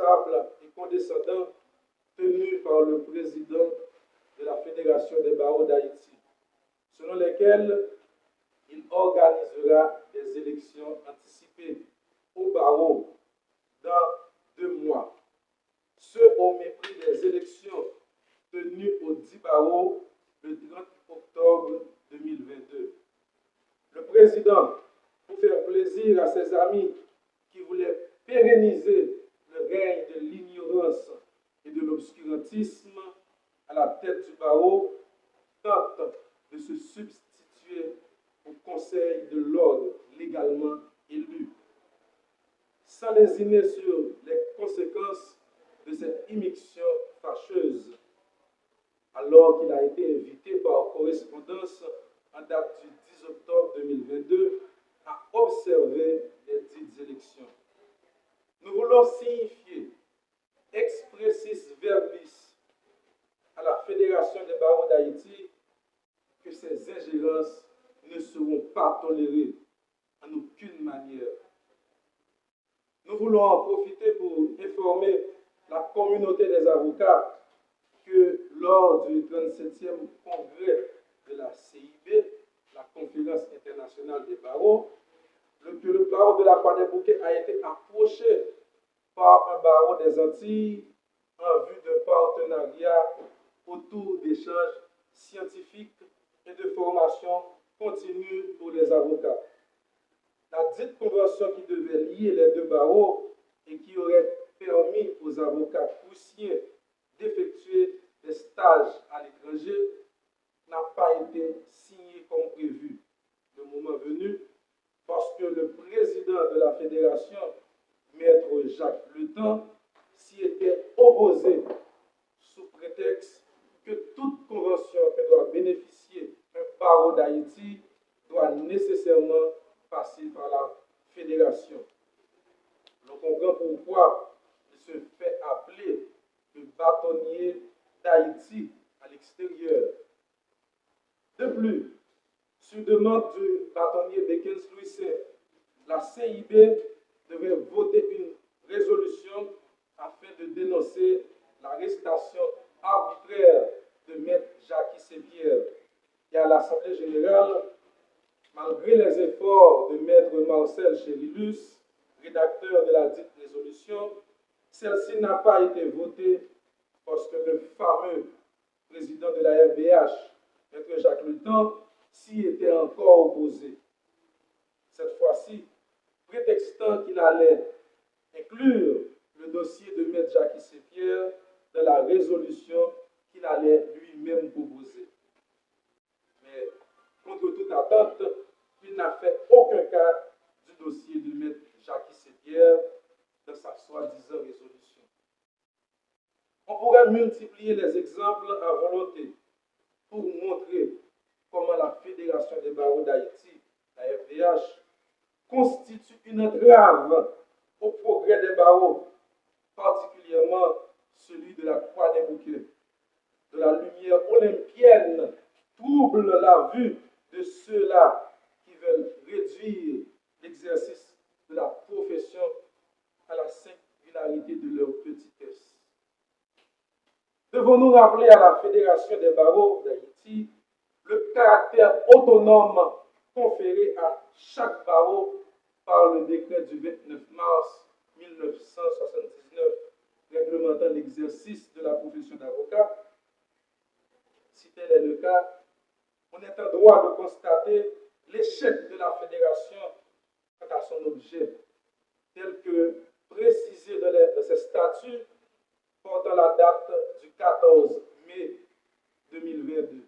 responsables et condescendants tenus par le président de la Fédération des barreaux d'Haïti, selon lesquels il organisera des élections anticipées au barreau dans 2 mois, ce au mépris des élections tenues au 10 barreau le 30 octobre 2022. Le président, pour faire plaisir à ses amis qui voulaient pérenniser le règne de l'ignorance et de l'obscurantisme à la tête du barreau, tente de se substituer au Conseil de l'ordre légalement élu. Sans lésiner sur les conséquences de cette immixtion fâcheuse, alors qu'il a été invité par correspondance en date du 10 octobre 2022 à observer les dites élections. Nous voulons signifier expressis verbis à la Fédération des barreaux d'Haïti que ces ingérences ne seront pas tolérées en aucune manière. Nous voulons en profiter pour informer la communauté des avocats que lors du 37e congrès de la CIB, la Conférence internationale des barreaux, que le barreau de la Croix-des-Bouquets a été approché par un barreau des Antilles en vue de partenariat autour d'échanges scientifiques et de formation continue pour les avocats. La dite convention qui devait lier les 2 barreaux et qui aurait permis aux avocats poussiens d'effectuer des stages à l'étranger n'a pas été signée comme prévu. Le moment venu, parce que le président de la fédération, Maître Jacques Letan, s'y était opposé sous prétexte que toute convention que doit bénéficier un barreau d'Haïti doit nécessairement passer par la fédération. On comprend pourquoi il se fait appeler le bâtonnier d'Haïti à l'extérieur. De plus, sur demande du bâtonnier Bekens Louis, la CIB devait voter une résolution afin de dénoncer l'arrestation arbitraire de Maître Jacques Saint-Pierre. Et à l'Assemblée générale, malgré les efforts de Maître Marcel Chérilus, rédacteur de la dite résolution, celle-ci n'a pas été votée parce que le fameux président de la RBH, Maître Jacques Letan, s'y était encore opposé. Cette fois-ci, prétextant qu'il allait inclure le dossier de Maître Jacques Saint-Pierre dans la résolution qu'il allait lui-même proposer. Mais, contre toute attente, il n'a fait aucun cas du dossier de Maître Jacques Saint-Pierre dans sa soi-disant résolution. On pourrait multiplier les exemples à volonté pour montrer comment la Fédération des barreaux d'Haïti, la FDH, constitue une entrave au progrès des barreaux, particulièrement celui de la Croix-des-Bouquets. De la lumière olympienne trouble la vue de ceux-là qui veulent réduire l'exercice de la profession à la singularité de leur petitesse. Devons-nous rappeler à la Fédération des barreaux d'Haïti le caractère autonome conféré à chaque barreau par le décret du 29 mars 1979 réglementant l'exercice de la profession d'avocat. Si tel est le cas, on est en droit de constater l'échec de la fédération quant à son objet, tel que précisé dans ses statuts portant la date du 14 mai 2022,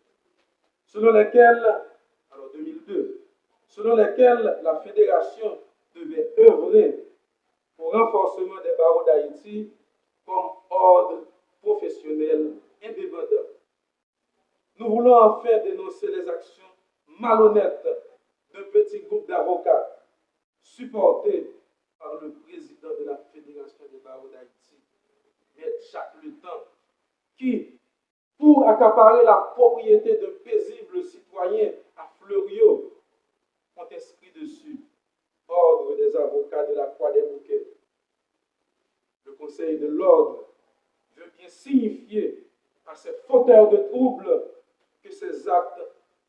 selon lesquels la fédération devait œuvrer au renforcement des barreaux d'Haïti comme ordre professionnel indépendant. Nous voulons enfin dénoncer les actions malhonnêtes d'un petit groupe d'avocats supportés par le président de la Fédération des barreaux d'Haïti, Maître Jacques Letan, qui, pour accaparer la propriété d'un paisible citoyen à Fleuriot, ont inscrit dessus Ordre des avocats de la Croix-des-Bouquets. Le Conseil de l'ordre veut bien signifier à ces fauteurs de troubles que ces actes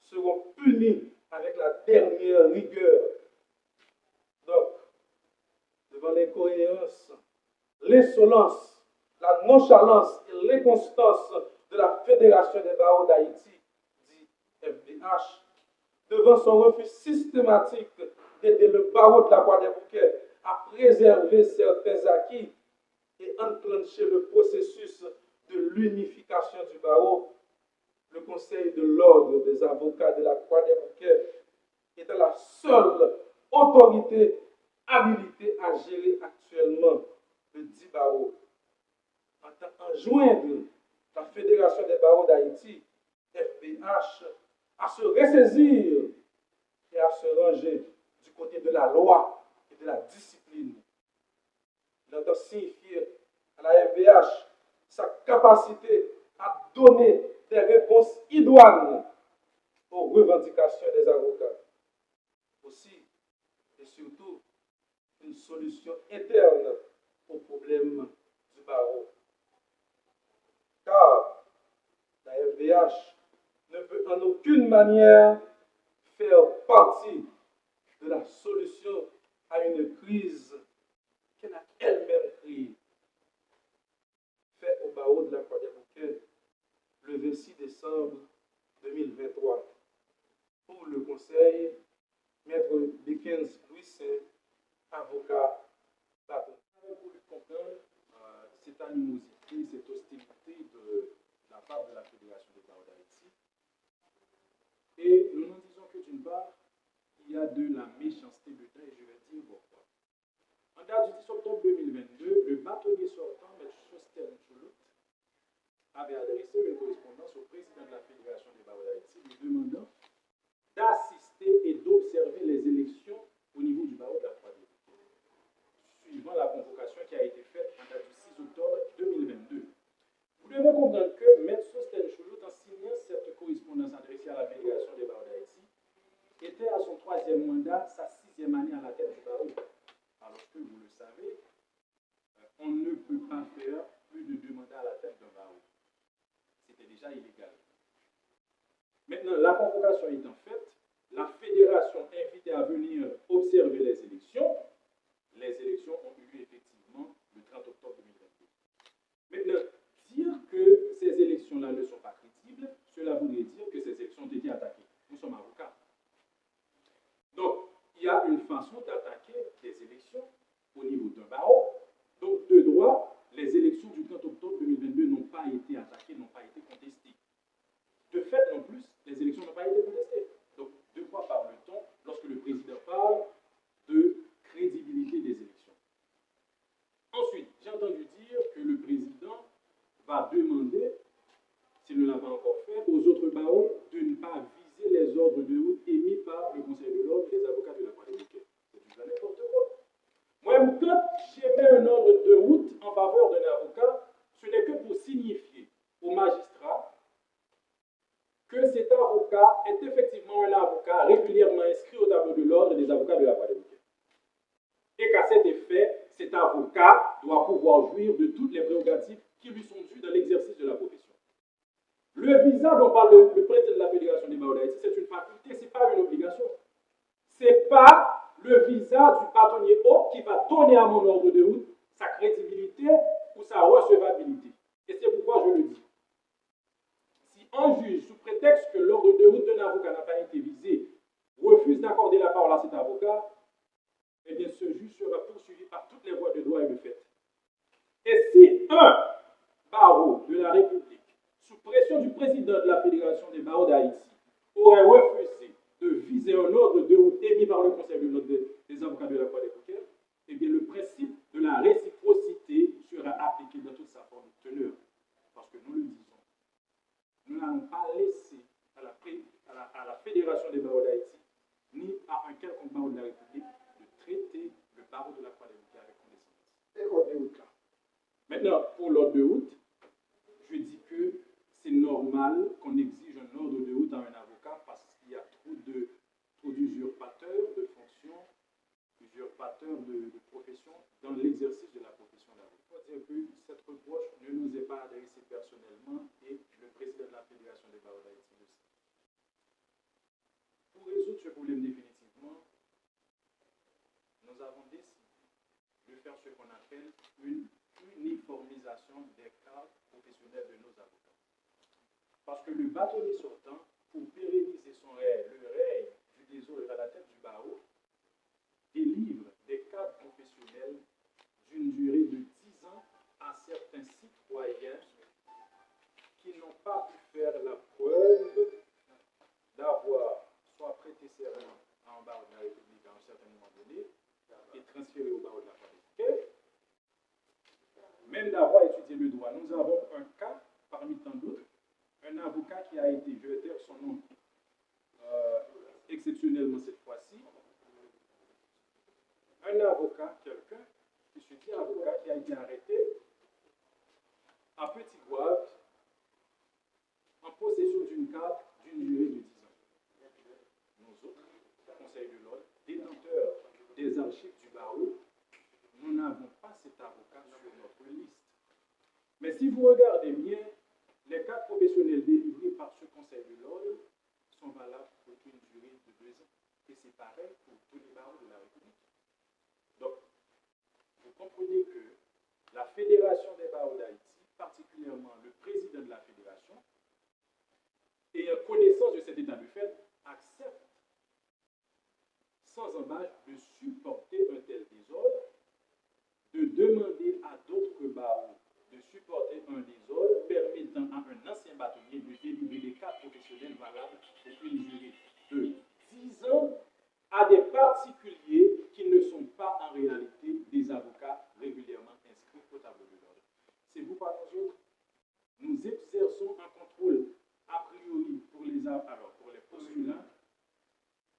seront punis avec la dernière rigueur. Donc, devant l'incohérence, l'insolence, la nonchalance et l'inconstance de la Fédération des barreaux d'Haïti, dit FBH, devant son refus systématique d'aider le barreau de la Croix-des-Bouquets à préserver certains acquis et enclencher le processus de l'unification du barreau, le Conseil de l'ordre des avocats de la Croix-des-Bouquets était la seule autorité habilitée à gérer actuellement le dit barreau. En joindre la Fédération des barreaux d'Haïti, FBH, à se ressaisir et à se ranger du côté de la loi et de la discipline. Il entend signifier à la FBH sa capacité à donner des réponses idoines aux revendications des avocats. Aussi et surtout, une solution interne aux problèmes du barreau. Car la FBH ne peut en aucune manière faire partie de la solution à une crise qu'elle a elle-même créée. Fait au barreau de la Croix-des-Bouquets le 26 décembre 2023. Pour le Conseil, Maître Dickens Louis, avocat bâton. Pour le comprendre, cette animosité, cette hostilité de la part de la Fédération des barreaux d'Haïti. Et nous nous disons que d'une part, il y a de la méchanceté dedans, et je vais dire pourquoi. En date du 10 octobre 2022, le bâtonnier sortant, M. Sosthène Choulout, avait adressé une correspondance au président de la Fédération des barreaux d'Haïti, lui demandant d'assister et d'observer les élections au niveau du barreau de la Croix-des-Bouquets, suivant la convocation qui a été faite en date du 6 octobre 2022. Vous devez comprendre que M. Sosthène Choulout, en signant cette correspondance adressée à la Fédération des barreaux d'Haïti, était à son 3e mandat, sa 6e année à la tête du barreau. Alors que vous le savez, on ne peut pas faire plus de 2 mandats à la tête d'un barreau. C'était déjà illégal. Maintenant, la convocation étant faite, la fédération invitée à venir observer les élections ont eu lieu effectivement le 30 octobre 2022. Maintenant, dire que ces élections-là ne sont pas crédibles, cela voudrait dire que ces élections ont été attaquées. Nous sommes avocats. Donc, il y a une façon d'attaquer des élections au niveau d'un barreau. Donc, de droit, les élections du 30 octobre 2022 n'ont pas été attaquées, n'ont pas été contestées. De fait, non plus, les élections n'ont pas été contestées. Donc, de quoi parle-t-on lorsque le président parle de crédibilité des élections? Ensuite, j'ai entendu dire que le président va demander, s'il ne l'a pas encore fait, aux autres barreaux de ne pas viser les ordres de route émis par le Conseil de l'ordre et les avocats de la Croix-des-Bouquets. C'est du n'importe quoi. Moi, quand j'émets un ordre de route en faveur d'un avocat, ce n'est que pour signifier au magistrat que cet avocat est effectivement un avocat régulièrement inscrit au tableau de l'ordre des avocats de la Croix-des-Bouquets. Et qu'à cet effet, cet avocat doit pouvoir jouir de toutes les prérogatives qui lui sont dues dans l'exercice de la profession. Le visa dont parle le président de la Fédération des barreaux d'Haïti, c'est une faculté, ce n'est pas une obligation. Ce n'est pas le visa du bâtonnier haut qui va donner à mon ordre de route sa crédibilité ou sa recevabilité. Et c'est pourquoi je le dis. Si un juge, sous prétexte que l'ordre de route d'un avocat n'a pas été visé, refuse d'accorder la parole à cet avocat, eh bien ce juge sera poursuivi par toutes les voies de droit et de fait. Et si un barreau de la République, sous pression du président de la Fédération des barreaux d'Haïti, aurait refusé de viser un ordre de route émis par le Conseil de l'ordre des avocats de la Croix-des-Bouquets, eh bien le principe de la réciprocité sera appliqué dans toute sa forme de teneur. Parce que nous le disons, nous n'allons pas laisser à la Fédération des barreaux d'Haïti, ni à un quelconque barreau de la République, de traiter le barreau de la Croix-des-Bouquets avec condescendance. Et l'ordre de route là. Maintenant, pour l'ordre de route, je dis que c'est normal qu'on exige un ordre de route à un avocat parce qu'il y a trop d'usurpateurs de fonctions, usurpateurs de profession dans l'exercice de la profession d'avocat. Il faut dire que qu'on appelle une uniformisation des cadres professionnels de nos avocats. Parce que le bâtonnier sortant, pour pérenniser le règne du désordre à la tête du barreau, délivre des cadres professionnels d'une durée de 10 ans à certains citoyens qui n'ont pas pu faire la preuve d'avoir soit prêté serment en barreau de la République à un certain moment donné et transféré au barreau de la République, même d'avoir étudié le droit. Nous avons un cas parmi tant d'autres, un avocat qui a été, je vais dire son nom exceptionnellement cette fois-ci, un avocat, quelqu'un qui se dit avocat, qui a été arrêté à Petit-Goâve en possession d'une carte d'une durée de 10 ans. Nous autres, Conseil de l'ordre, détenteurs des archives du barreau, nous n'avons pas cet avocat sur notre liste. Mais si vous regardez bien, les cartes professionnelles délivrées par ce Conseil de l'ordre sont valables pour une durée de 2 ans. Et c'est pareil pour tous les barreaux de la République. Donc, vous comprenez que la Fédération des barreaux d'Haïti, particulièrement le président de la Fédération, ayant connaissance de cet état de fait, accepte sans embâche de supporter un tel désordre, de demander à d'autres barreaux de supporter un désordre permettant à un ancien bâtonnier de délivrer des cartes professionnelles valables pour une durée de 10 ans à des particuliers qui ne sont pas en réalité des avocats régulièrement inscrits au tableau de l'ordre. C'est pourquoi nous exerçons un contrôle a priori pour les postulants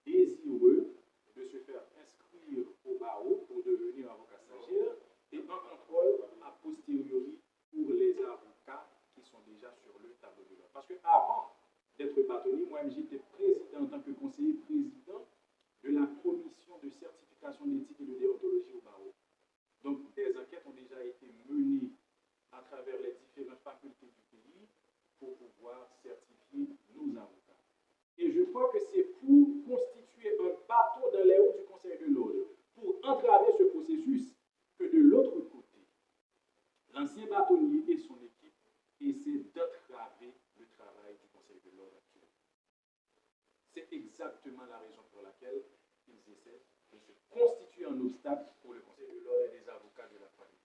désireux de se faire inscrire au barreau pour devenir avocat stagiaire et un contrôle a posteriori pour les avocats qui sont déjà sur le tableau de l'ordre. Parce qu'avant d'être bâtonnier, moi-même j'étais président en tant que conseiller président de la commission de certification d'éthique et de déontologie au barreau. Donc des enquêtes ont déjà été menées à travers les différentes facultés du pays pour pouvoir certifier nos avocats. Et je crois que c'est pour constituer un bateau dans les roues du Conseil de l'ordre, pour entraver ce processus, que de l'autre côté, l'ancien bâtonnier et son équipe essaient d'entraver le travail du Conseil de l'ordre actuel. C'est exactement la raison pour laquelle ils essaient de se constituer un obstacle pour le Conseil de l'ordre et les avocats de la famille.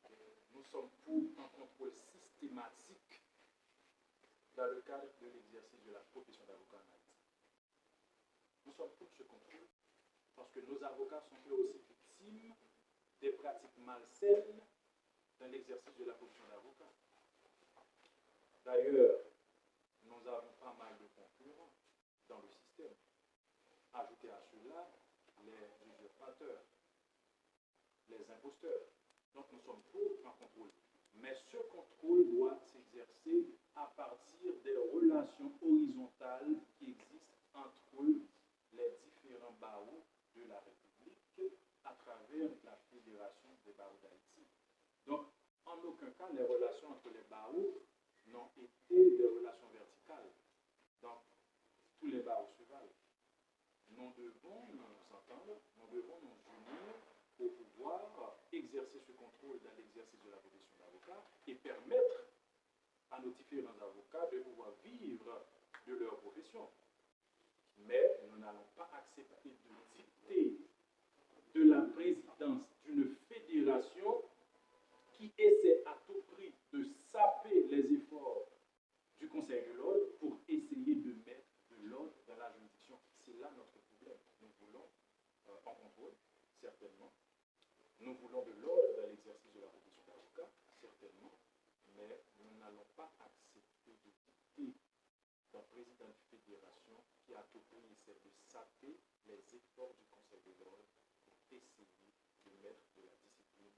Nous sommes pour un contrôle systématique dans le cadre de l'exercice de la profession d'avocat en Haïti. Nous sommes pour ce contrôle parce que nos avocats sont eux aussi victimes des pratiques malsaines dans l'exercice de la profession d'avocat. D'ailleurs, nous avons pas mal de concurrents dans le système. Ajoutez à cela les usurpateurs, les imposteurs. Donc nous sommes pour un contrôle. Mais ce contrôle doit s'exercer à partir des relations horizontales qui existent entre les différents barreaux de la République à travers la Fédération des barreaux d'Haïti. Donc, en aucun cas, les relations entre les barreaux n'ont été des relations verticales. Donc, tous les barreaux se valent. Nous devons nous entendre, nous devons nous unir pour pouvoir exercer ce contrôle dans l'exercice de la profession d'avocat et permettre à nos différents avocats de pouvoir vivre de leur profession. Mais nous n'allons pas accepter de dicter de la présidence d'une fédération qui essaie à tout prix de saper les efforts du Conseil de l'ordre pour essayer de mettre de l'ordre dans la juridiction. C'est là notre problème. Nous voulons en contrôle, certainement. Nous voulons de l'ordre dans l'exercice de la profession d'avocat, certainement. Mais nous n'allons pas accepter de dicter d'un président de fédération qui a tout prix essaie de saper les efforts du Conseil de l'ordre pour essayer de mettre de la discipline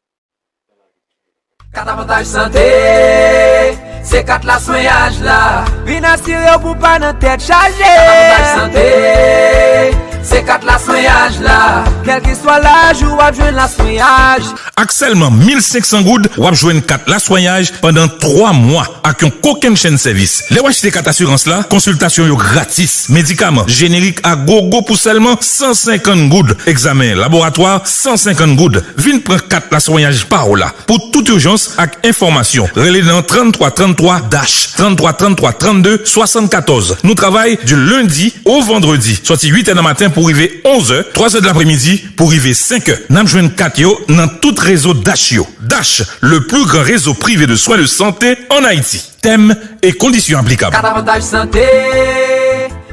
dans la juridiction. Quatre avantages santé, c'est quatre la soignage là. Vin assuré pour pas notre tête chargée. Quatre avantages santé, c'est 4 la soignage là. Quel que soit l'âge ou à jouer la soignage. Avec seulement 1500 goudes, ou jouer 4 la soignage pendant 3 mois avec un aucune chaîne service. Les WHT 4 assurance là, consultation yo gratis, médicaments génériques à gogo pour seulement 150 goudes. Examen laboratoire 150 goudes. Vin prendre 4 la soignage par là. Pour toute urgence avec information, relais dans 33 33 dash 33 33 32 74. Nous travaillons du lundi au vendredi. Sorti 8h du matin pour arriver 11h, 3h de l'après-midi pour arriver 5h. Nam joine 4 yo dans tout réseau Dash yo. Dash, le plus grand réseau privé de soins de santé en Haïti. Thème et conditions applicables. 4 avantages santé,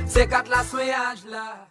c'est 4 la soignage là.